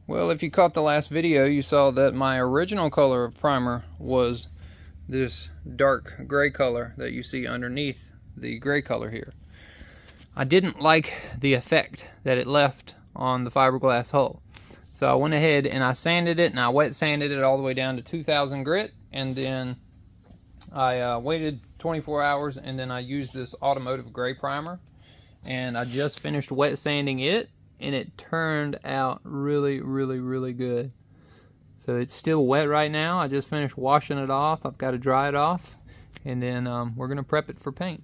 Well, if you caught the last video, you saw that my original color of primer was this dark gray color that you see underneath the gray color here. I didn't like the effect that it left on the fiberglass hull. So I went ahead and I sanded it, and I wet sanded it all the way down to 2000 grit, and then I waited 24 hours, and then I used this automotive gray primer, and I just finished wet sanding it, and it turned out really good. So it's still wet right now. I just finished washing it off. I've got to dry it off, and then we're gonna prep it for paint.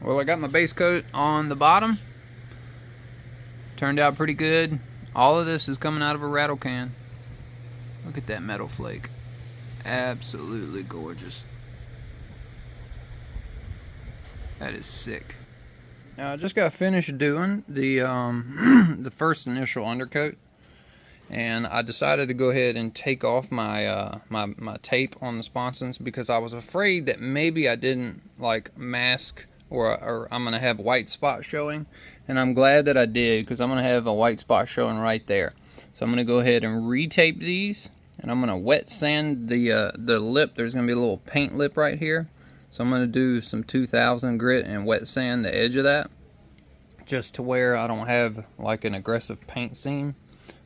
Well, I got my base coat on the bottom. Turned out pretty good. All of this is coming out of a rattle can. Look at that metal flake. Absolutely gorgeous. That is sick. Now I just got finished doing the the first initial undercoat, and I decided to go ahead and take off my my tape on the sponsons because I was afraid that maybe I didn't like mask, or I'm gonna have white spots showing, and I'm glad that I did, because I'm gonna have a white spot showing right there. So I'm gonna go ahead and retape these, and I'm gonna wet sand the lip. There's gonna be a little paint lip right here. So I'm going to do some 2000 grit and wet sand the edge of that, just to where I don't have like an aggressive paint seam.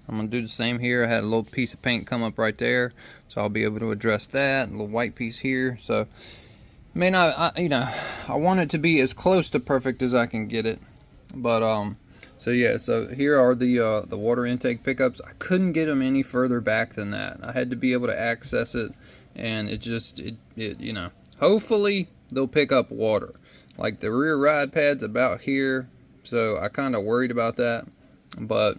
I'm going to do the same here. I had a little piece of paint come up right there, so I'll be able to address that. A little white piece here. So may not, you know, I want it to be as close to perfect as I can get it. But so yeah, so here are the water intake pickups. I couldn't get them any further back than that. I had to be able to access it, and it you know. Hopefully they'll pick up water. Like the rear ride pad's about here, so I kind of worried about that. But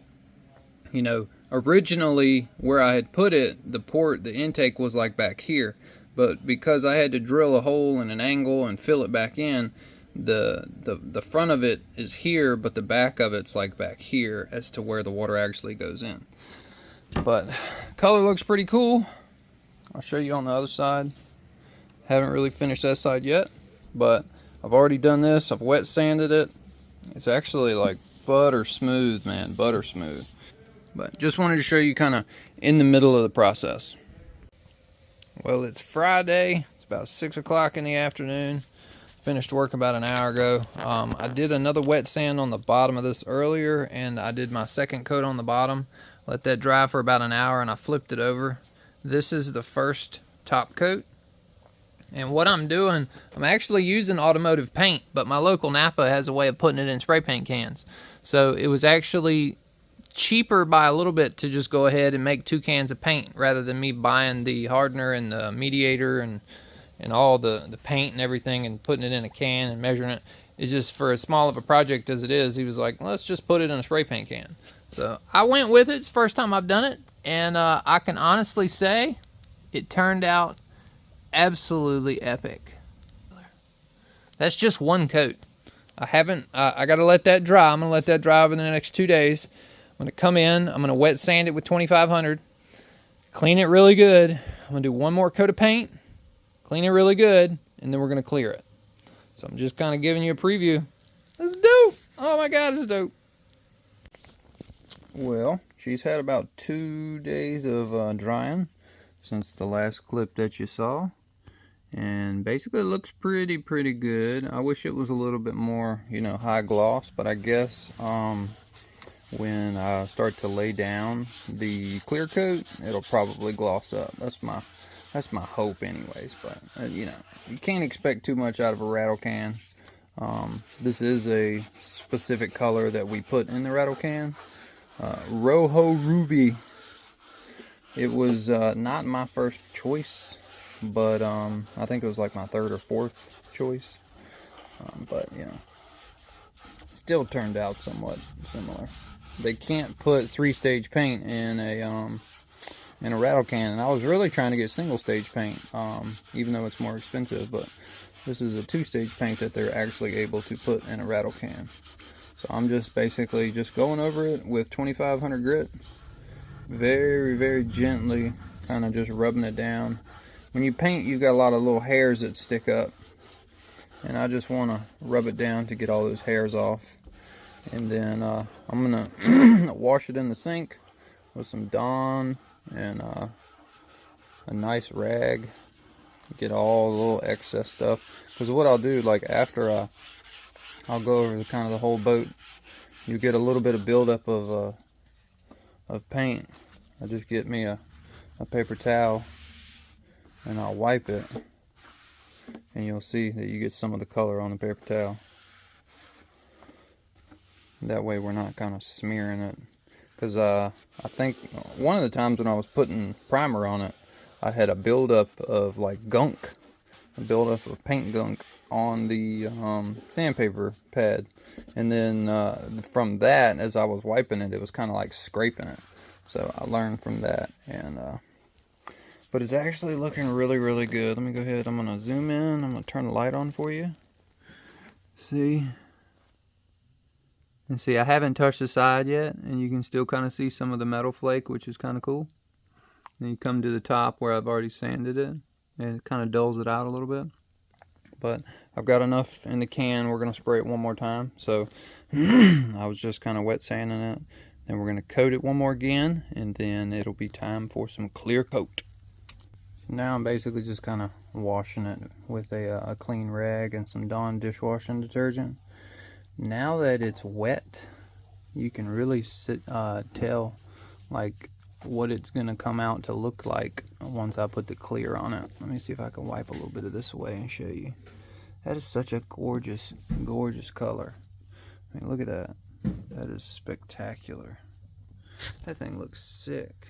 you know, originally where I had put it, the intake was like back here. But because I had to drill a hole in an angle and fill it back in, the front of it is here, but the back of it's like back here as to where the water actually goes in. But color looks pretty cool. I'll show you on the other side. Haven't really finished that side yet, but I've already done this. I've wet sanded it. It's actually like butter smooth, man, butter smooth. But just wanted to show you kind of in the middle of the process. Well, it's Friday. It's about 6 o'clock in the afternoon. Finished work about an hour ago. I did another wet sand on the bottom of this earlier, and I did my second coat on the bottom. Let that dry for about an hour, and I flipped it over. This is the first top coat. And what I'm doing, I'm actually using automotive paint, but my local Napa has a way of putting it in spray paint cans. So it was actually cheaper by a little bit to just go ahead and make 2 cans of paint rather than me buying the hardener and the mediator and all the paint and everything and putting it in a can and measuring it. It's just, for as small of a project as it is, he was like, let's just put it in a spray paint can. So I went with it. It's the first time I've done it, and I can honestly say it turned out absolutely epic. That's just one coat. I gotta let that dry. I'm gonna let that dry over the next 2 days. I'm gonna come in, I'm gonna wet sand it with 2500, clean it really good. I'm gonna do one more coat of paint, clean it really good, and then we're gonna clear it. So I'm just kind of giving you a preview. This is dope. Oh my god, this is dope. Well, she's had about 2 days of drying since the last clip that you saw, and basically it looks pretty good. I wish it was a little bit more, you know, high gloss, but I guess when I start to lay down the clear coat, it'll probably gloss up. That's my hope anyways. But you know, you can't expect too much out of a rattle can. This is a specific color that we put in the rattle can, Rojo Ruby. It was not my first choice, but I think it was like my 3rd or 4th choice. But you know, still turned out somewhat similar. They can't put 3-stage paint in a rattle can, and I was really trying to get single-stage paint, even though it's more expensive. But this is a 2-stage paint that they're actually able to put in a rattle can. So I'm just basically just going over it with 2500 grit. Very gently, kind of just rubbing it down. When you paint, you've got a lot of little hairs that stick up, and I just want to rub it down to get all those hairs off. And then I'm gonna wash it in the sink with some Dawn and a nice rag. Get all the little excess stuff. Because what I'll do, like after I'll go over kind of the whole boat, you get a little bit of buildup of paint. I just get me a paper towel and I'll wipe it, and you'll see that you get some of the color on the paper towel. That way we're not kind of smearing it. Because I think one of the times when I was putting primer on it, I had a buildup of like gunk, a buildup of paint gunk on the sandpaper pad. And then from that, as I was wiping it, it was kind of like scraping it. So I learned from that. And but it's actually looking really, really good. Let me go ahead. I'm going to zoom in. I'm going to turn the light on for you. See? And see, I haven't touched the side yet, and you can still kind of see some of the metal flake, which is kind of cool. Then you come to the top where I've already sanded it, and it kind of dulls it out a little bit. But I've got enough in the can. We're going to spray it one more time. So I was just kind of wet sanding it. Then we're going to coat it one more again, and then it'll be time for some clear coat. So now I'm basically just kind of washing it with a clean rag and some Dawn dishwashing detergent. Now that it's wet, you can really tell like what it's going to come out to look like once I put the clear on it. Let me see if I can wipe a little bit of this away and show you. That is such a gorgeous, gorgeous color. I mean, look at that. That is spectacular. That thing looks sick.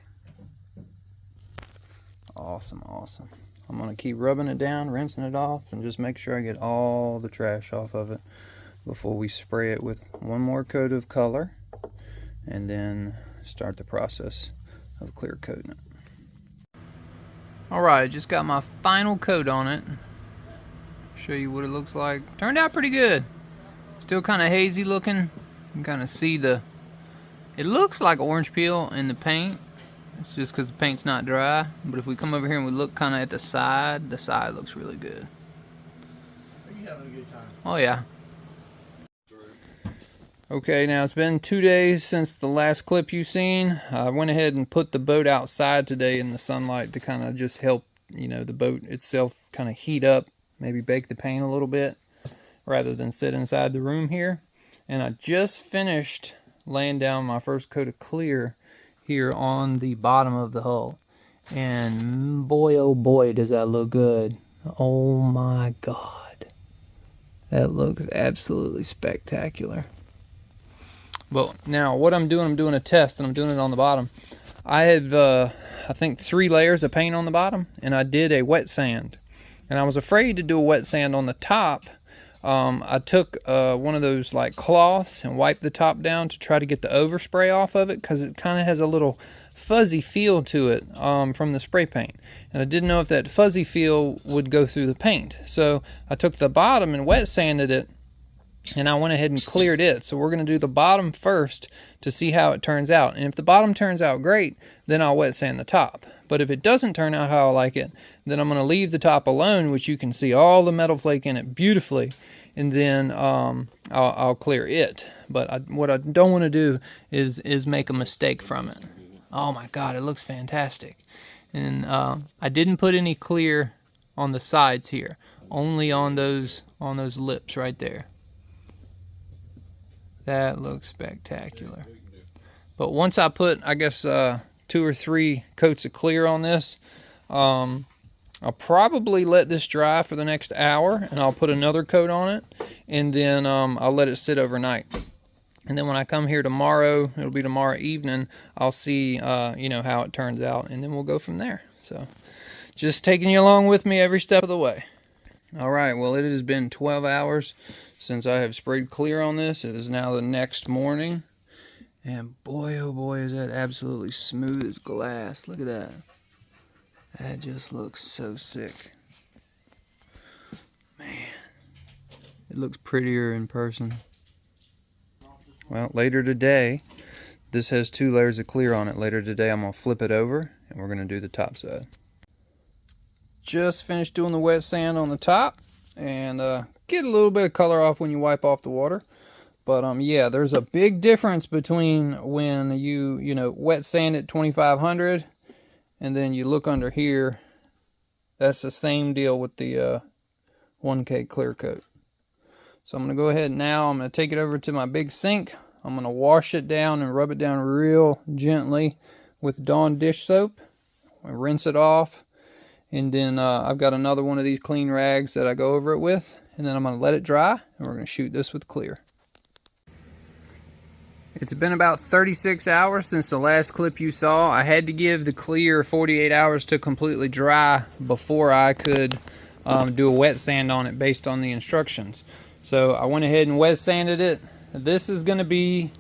Awesome, awesome. I'm going to keep rubbing it down, rinsing it off, and just make sure I get all the trash off of it before we spray it with one more coat of color, and then start the process of clear coating it. Alright, just got my final coat on it. Show you what it looks like. Turned out pretty good. Still kind of hazy looking. You can kind of see it looks like orange peel in the paint. It's just because the paint's not dry. But if we come over here and we look kind of at the side looks really good. Are you having a good time? Oh yeah. Okay, now it's been 2 days since the last clip you've seen. I went ahead and put the boat outside today in the sunlight to kind of just help, you know, the boat itself kind of heat up, maybe bake the paint a little bit, rather than sit inside the room here. And I just finished laying down my first coat of clear here on the bottom of the hull. And boy, oh boy, does that look good. Oh my God. That looks absolutely spectacular. But now what I'm doing a test, and I'm doing it on the bottom. I have, I think 3 layers of paint on the bottom, and I did a wet sand. And I was afraid to do a wet sand on the top. I took one of those like cloths and wiped the top down to try to get the overspray off of it, because it kind of has a little fuzzy feel to it from the spray paint. And I didn't know if that fuzzy feel would go through the paint. So I took the bottom and wet sanded it, and I went ahead and cleared it. So we're going to do the bottom first to see how it turns out. And if the bottom turns out great, then I'll wet sand the top. But if it doesn't turn out how I like it, then I'm going to leave the top alone, which you can see all the metal flake in it beautifully. And then I'll clear it. But what I don't want to do is make a mistake from it. Oh my God, it looks fantastic. And I didn't put any clear on the sides here, only on those lips right there. That looks spectacular. But once I put, I guess, 2 or 3 coats of clear on this, I'll probably let this dry for the next hour, and I'll put another coat on it, and then I'll let it sit overnight. And then when I come here tomorrow, it'll be tomorrow evening, I'll see, you know, how it turns out, and then we'll go from there. So, just taking you along with me every step of the way. All right, well, it has been 12 hours since I have sprayed clear on this. It is now the next morning, and boy, oh boy, is that absolutely smooth as glass. Look at that. That just looks so sick. Man, it looks prettier in person. Well, later today, this has 2 layers of clear on it. Later today, I'm going to flip it over, and we're going to do the top side. Just finished doing the wet sand on the top, and get a little bit of color off when you wipe off the water. But yeah, there's a big difference between when you know, wet sand at 2500 and then you look under here. That's the same deal with the 1K clear coat. So I'm going to go ahead now. I'm going to take it over to my big sink. I'm going to wash it down and rub it down real gently with Dawn dish soap. I rinse it off. And then I've got another one of these clean rags that I go over it with. And then I'm going to let it dry. And we're going to shoot this with clear. It's been about 36 hours since the last clip you saw. I had to give the clear 48 hours to completely dry before I could do a wet sand on it based on the instructions. So I went ahead and wet sanded it. This is going to be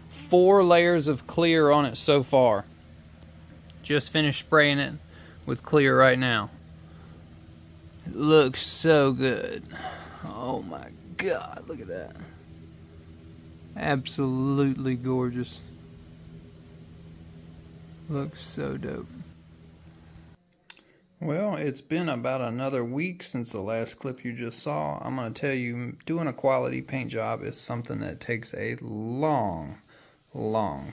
4 layers of clear on it so far. Just finished spraying it with clear right now. It looks so good. Oh my God, look at that. Absolutely gorgeous. Looks so dope. Well, it's been about another week since the last clip you just saw. I'm going to tell you, doing a quality paint job is something that takes a long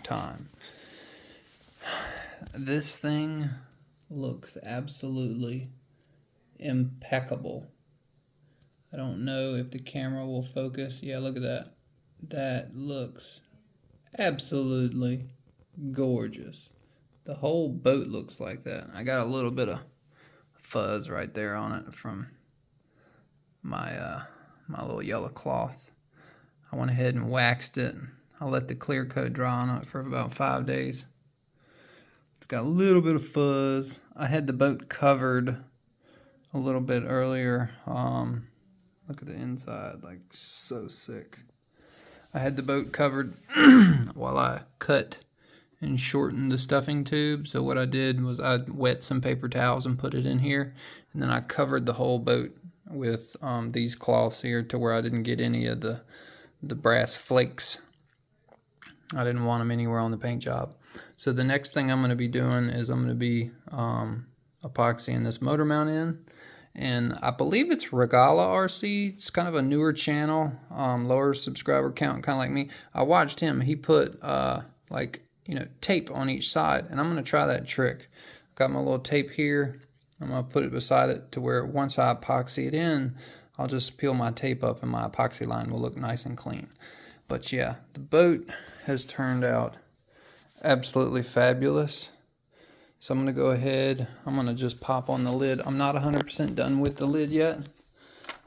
time. This thing looks absolutely impeccable. I don't know if the camera will focus. Yeah, look at that. That looks absolutely gorgeous. The whole boat looks like that. I got a little bit of fuzz right there on it from my my little yellow cloth. I went ahead and waxed it. I let the clear coat dry on it for about 5 days. It's got a little bit of fuzz. I had the boat covered a little bit earlier. Look at the inside, like so sick. I had the boat covered while I cut and shortened the stuffing tube. So what I did was I wet some paper towels and put it in here, and then I covered the whole boat with these cloths here to where I didn't get any of the brass flakes. I didn't want them anywhere on the paint job. So the next thing I'm going to be doing is I'm going to be epoxying this motor mount in. And I believe it's Regala RC. It's kind of a newer channel, lower subscriber count, kind of like me. I watched him. He put tape on each side, and I'm going to try that trick. I've got my little tape here. I'm going to put it beside it to where once I epoxy it in, I'll just peel my tape up and my epoxy line will look nice and clean. But yeah, the boat has turned out absolutely fabulous. So I'm going to go ahead, I'm going to just pop on the lid. I'm not 100% done with the lid yet.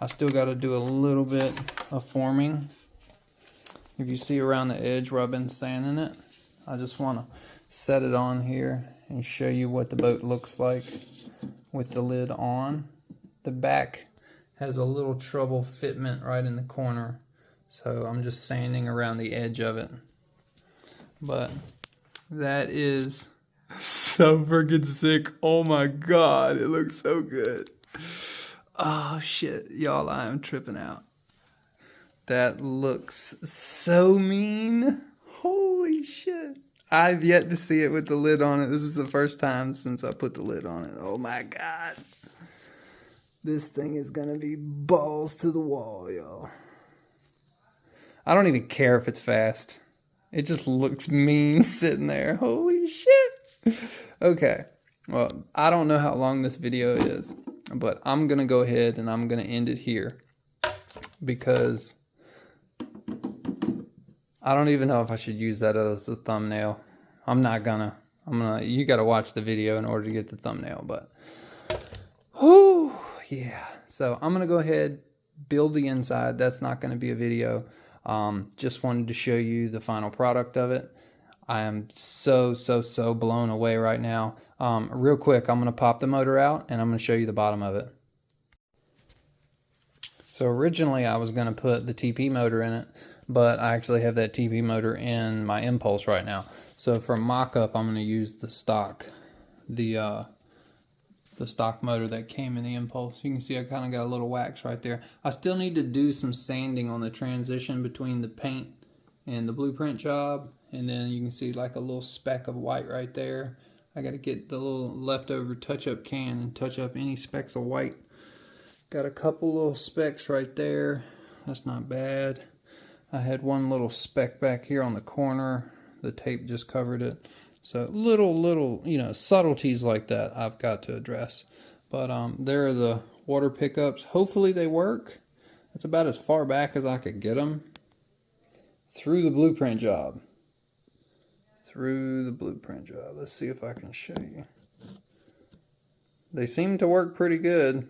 I still got to do a little bit of forming. If you see around the edge where I've been sanding it, I just want to set it on here and show you what the boat looks like with the lid on. The back has a little trouble fitment right in the corner, so I'm just sanding around the edge of it. But that is so freaking sick. Oh my God, it looks so good. Oh shit, y'all, I am tripping out. That looks so mean. Holy shit. I've yet to see it with the lid on it. This is the first time since I put the lid on it. Oh my God. This thing is gonna be balls to the wall, y'all. I don't even care if it's fast. It just looks mean sitting there. Holy shit. Okay, well, I don't know how long this video is, but I'm going to go ahead and I'm going to end it here because I don't even know if I should use that as a thumbnail. You got to watch the video in order to get the thumbnail, but whoo, yeah. So I'm going to go ahead, build the inside. That's not going to be a video. Just wanted to show you the final product of it. I am so blown away right now. Real quick, I'm going to pop the motor out and I'm going to show you the bottom of it. So originally I was going to put the TP motor in it, but I actually have that TP motor in my Impulse right now. So for mock-up, I'm going to use the stock motor that came in the Impulse. You can see I kind of got a little wax right there. I still need to do some sanding on the transition between the paint and the blueprint job. And then you can see like a little speck of white right there. I got to get the little leftover touch-up can and touch up any specks of white. Got a couple little specks right there. That's not bad. I had one little speck back here on the corner. The tape just covered it. So little, you know, subtleties like that I've got to address. But there are the water pickups. Hopefully they work. That's about as far back as I could get them. Through the blueprint job. Through the blueprint job. Let's see if I can show you. They seem to work pretty good.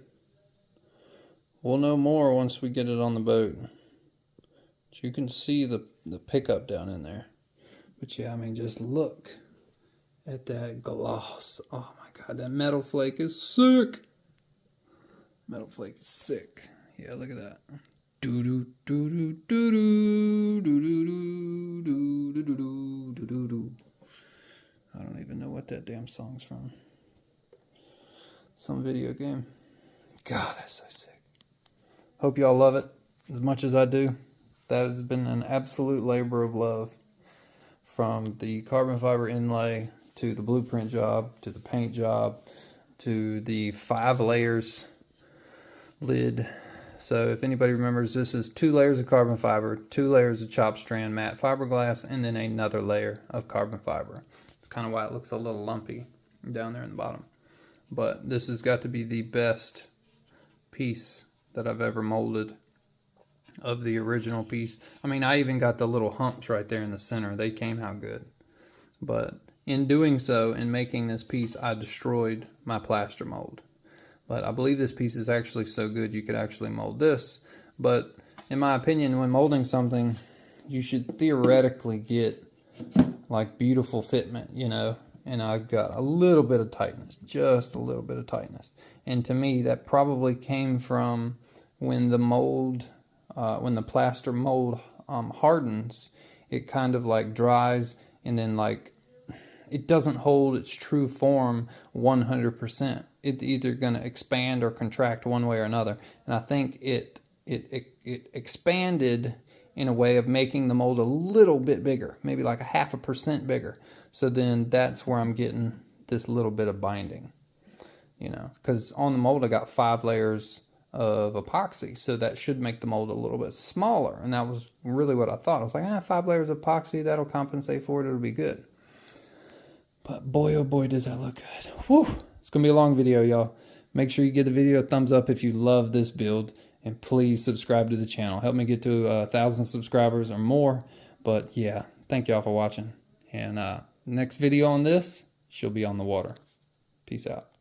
We'll know more once we get it on the boat. But you can see the pickup down in there. But yeah, I mean, just look at that gloss. Oh my God, that metal flake is sick. Metal flake is sick. Yeah, look at that. Do do do do do do do do do do do do do do. I don't even know what that damn song's from. Some video game. God, that's so sick. Hope y'all love it as much as I do. That has been an absolute labor of love. From the carbon fiber inlay to the blueprint job to the paint job to the 5 layers lid. So if anybody remembers, this is 2 layers of carbon fiber, 2 layers of chopped strand matte fiberglass, and then another layer of carbon fiber. It's kind of why it looks a little lumpy down there in the bottom. But this has got to be the best piece that I've ever molded of the original piece. I mean, I even got the little humps right there in the center. They came out good. But in doing so, in making this piece, I destroyed my plaster mold. But I believe this piece is actually so good you could actually mold this. But in my opinion, when molding something, you should theoretically get like beautiful fitment, you know. And I got a little bit of tightness, just a little bit of tightness. And to me, that probably came from when the mold, when the plaster mold hardens, it kind of like dries and then like it doesn't hold its true form 100%. It's either going to expand or contract one way or another. And I think it expanded in a way of making the mold a little bit bigger, maybe like 0.5% bigger. So then that's where I'm getting this little bit of binding, you know, because on the mold I got 5 layers of epoxy, so that should make the mold a little bit smaller. And that was really what I thought. I was like, 5 layers of epoxy, that'll compensate for it, it'll be good. But boy, oh boy, does that look good. Whew. It's gonna be a long video, y'all. Make sure you give the video a thumbs up if you love this build, and please subscribe to the channel. Help me get to 1,000 subscribers or more. But yeah, thank y'all for watching. And next video on this, she'll be on the water. Peace out.